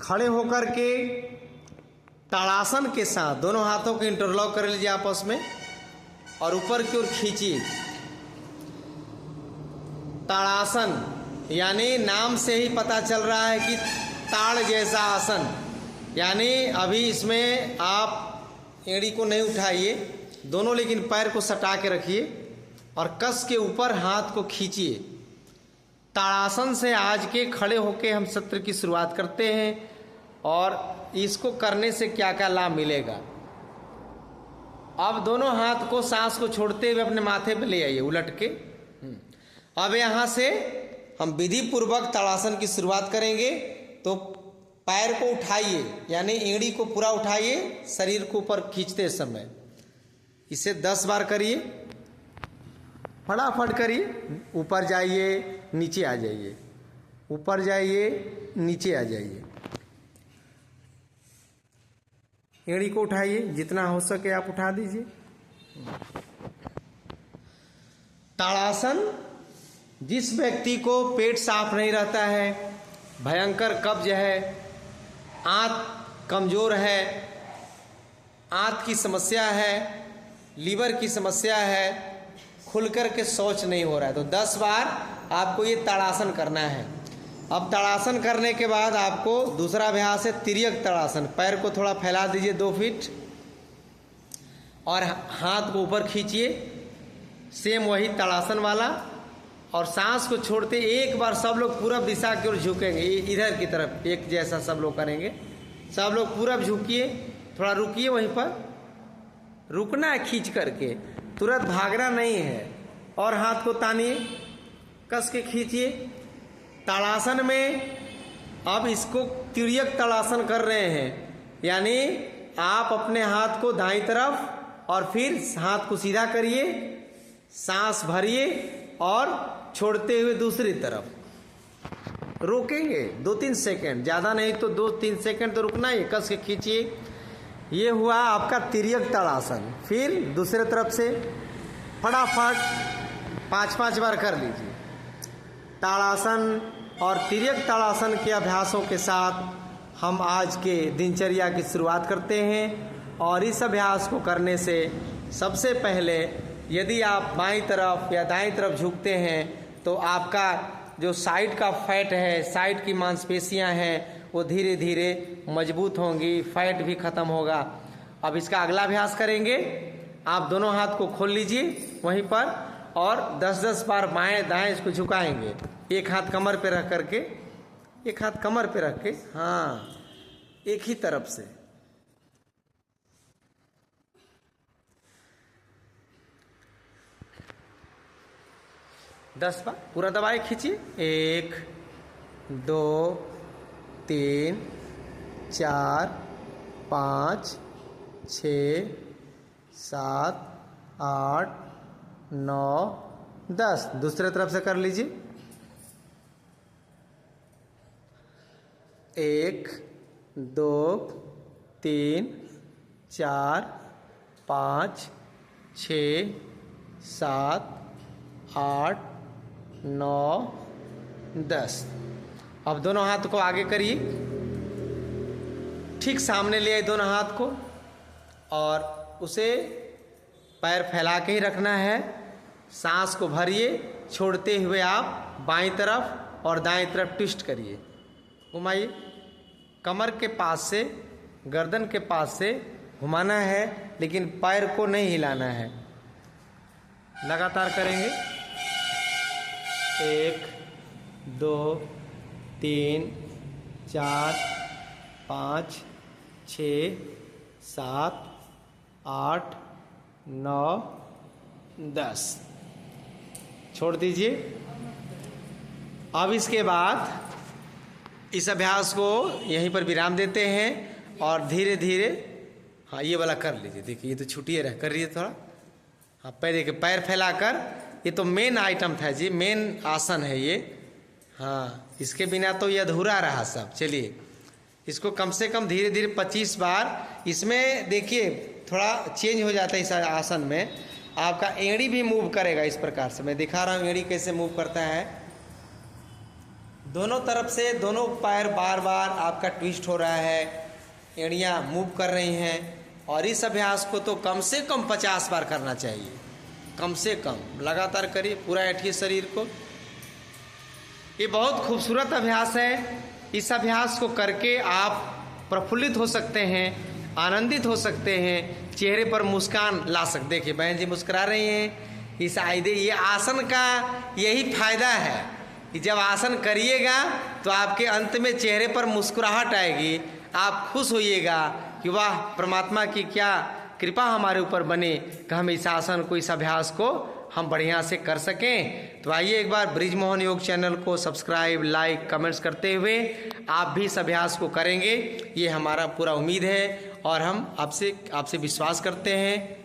खड़े होकर के ताड़ासन के साथ दोनों हाथों को इंटरलॉक कर लीजिए आपस में और ऊपर की ओर खींचिए। ताड़ासन यानी नाम से ही पता चल रहा है कि ताड़ जैसा आसन, यानी अभी इसमें आप एड़ी को नहीं उठाइए दोनों, लेकिन पैर को सटा के रखिए और कस के ऊपर हाथ को खींचिए। ताड़ासन से आज के खड़े होके हम सत्र की शुरुआत करते हैं और इसको करने से क्या क्या लाभ मिलेगा। अब दोनों हाथ को सांस को छोड़ते हुए अपने माथे पे ले आइए उलट के। अब यहाँ से हम विधि पूर्वक ताड़ासन की शुरुआत करेंगे। तो पैर को उठाइए, यानी एड़ी को पूरा उठाइए शरीर को ऊपर खींचते समय। इसे 10 बार करिए, फटाफट करिए। ऊपर जाइए, नीचे आ जाइए, ऊपर जाइए, नीचे आ जाइए। एड़ी को उठाइए, जितना हो सके आप उठा दीजिए। ताड़ासन, जिस व्यक्ति को पेट साफ नहीं रहता है, भयंकर कब्ज है, आंत कमजोर है, आंत की समस्या है, लीवर की समस्या है, खुलकर के शौच नहीं हो रहा है, तो 10 बार आपको ये ताड़ासन करना है। अब ताड़ासन करने के बाद आपको दूसरा अभ्यास है तिर्यक ताड़ासन। पैर को थोड़ा फैला दीजिए 2 फीट और हाथ को ऊपर खींचिए, सेम वही ताड़ासन वाला। और सांस को छोड़ते एक बार सब लोग पूरब दिशा की ओर झुकेंगे, इधर की तरफ एक जैसा सब लोग करेंगे। सब लोग पूरब झुकिए, थोड़ा रुकिए, वहीं पर रुकना है खींच करके, तुरंत भागना नहीं है। और हाथ को तानिए, कस के खींचिए। ताड़ासन में अब इसको तिर्यक ताड़ासन कर रहे हैं, यानी आप अपने हाथ को दाईं तरफ और फिर हाथ को सीधा करिए, सांस भरिए और छोड़ते हुए दूसरी तरफ रोकेंगे 2-3 सेकंड, ज़्यादा नहीं तो 2-3 सेकंड तो रुकना ही, कस के खींचिए। ये हुआ आपका तिर्यक ताड़ासन। फिर दूसरे तरफ से फटाफट 5-5 बार कर लीजिए। ताड़ासन और तिर्यक ताड़ासन के अभ्यासों के साथ हम आज के दिनचर्या की शुरुआत करते हैं। और इस अभ्यास को करने से सबसे पहले यदि आप बाईं तरफ या दाईं तरफ झुकते हैं तो आपका जो साइड का फैट है, साइड की मांसपेशियां हैं, वो धीरे धीरे मजबूत होंगी, फैट भी खत्म होगा। अब इसका अगला अभ्यास करेंगे। आप दोनों हाथ को खोल लीजिए वहीं पर और 10-10 बार बाएं दाएं इसको झुकाएंगे। एक हाथ कमर पे रख करके, एक हाथ कमर पे रख के, हाँ, एक ही तरफ से। दस बार पूरा दबाए खींचिए। 1 2 3 4 5 6 7 8 9 10। दूसरे तरफ से कर लीजिए। 1 2 3 4 5 6 7 8 9 10। अब दोनों हाथ को आगे करिए, ठीक सामने ले आए दोनों हाथ को और उसे पैर फैला के ही रखना है। सांस को भरिए, छोड़ते हुए आप बाईं तरफ और दाईं तरफ ट्विस्ट करिए, घुमाइए। कमर के पास से, गर्दन के पास से घुमाना है, लेकिन पैर को नहीं हिलाना है। लगातार करेंगे। 1 2 3 4 5 6 7 8 9 10। छोड़ दीजिए। अब इसके बाद इस अभ्यास को यहीं पर विराम देते हैं और धीरे धीरे, हाँ, ये वाला कर लीजिए। देखिए ये तो छुट्टिए रह कर रही है थोड़ा। हाँ, पैर देखिए, पैर फैलाकर, ये तो मेन आइटम था जी, मेन आसन है ये। हाँ, इसके बिना तो ये अधूरा रहा सब। चलिए इसको कम से कम धीरे धीरे 25 बार। इसमें देखिए थोड़ा चेंज हो जाता है इस आसन में, आपका एड़ी भी मूव करेगा इस प्रकार से। मैं दिखा रहा हूँ एड़ी कैसे मूव करता है। दोनों तरफ से दोनों पैर बार बार आपका ट्विस्ट हो रहा है, एड़ियाँ मूव कर रही हैं। और इस अभ्यास को तो कम से कम 50 बार करना चाहिए, कम से कम लगातार करिए, पूरा ऐठिए शरीर को। ये बहुत खूबसूरत अभ्यास है। इस अभ्यास को करके आप प्रफुल्लित हो सकते हैं, आनंदित हो सकते हैं, चेहरे पर मुस्कान ला सकते। देखिए बहन जी मुस्कुरा रही हैं। इस ये आसन का यही फायदा है कि जब आसन करिएगा तो आपके अंत में चेहरे पर मुस्कुराहट आएगी, आप खुश होइएगा कि वाह परमात्मा की क्या कृपा हमारे ऊपर बने कि हम इस आसन को, इस अभ्यास को हम बढ़िया से कर सकें। तो आइए एक बार बृजमोहन योग चैनल को सब्सक्राइब, लाइक, कमेंट्स करते हुए आप भी इस अभ्यास को करेंगे, ये हमारा पूरा उम्मीद है और हम आपसे विश्वास करते हैं।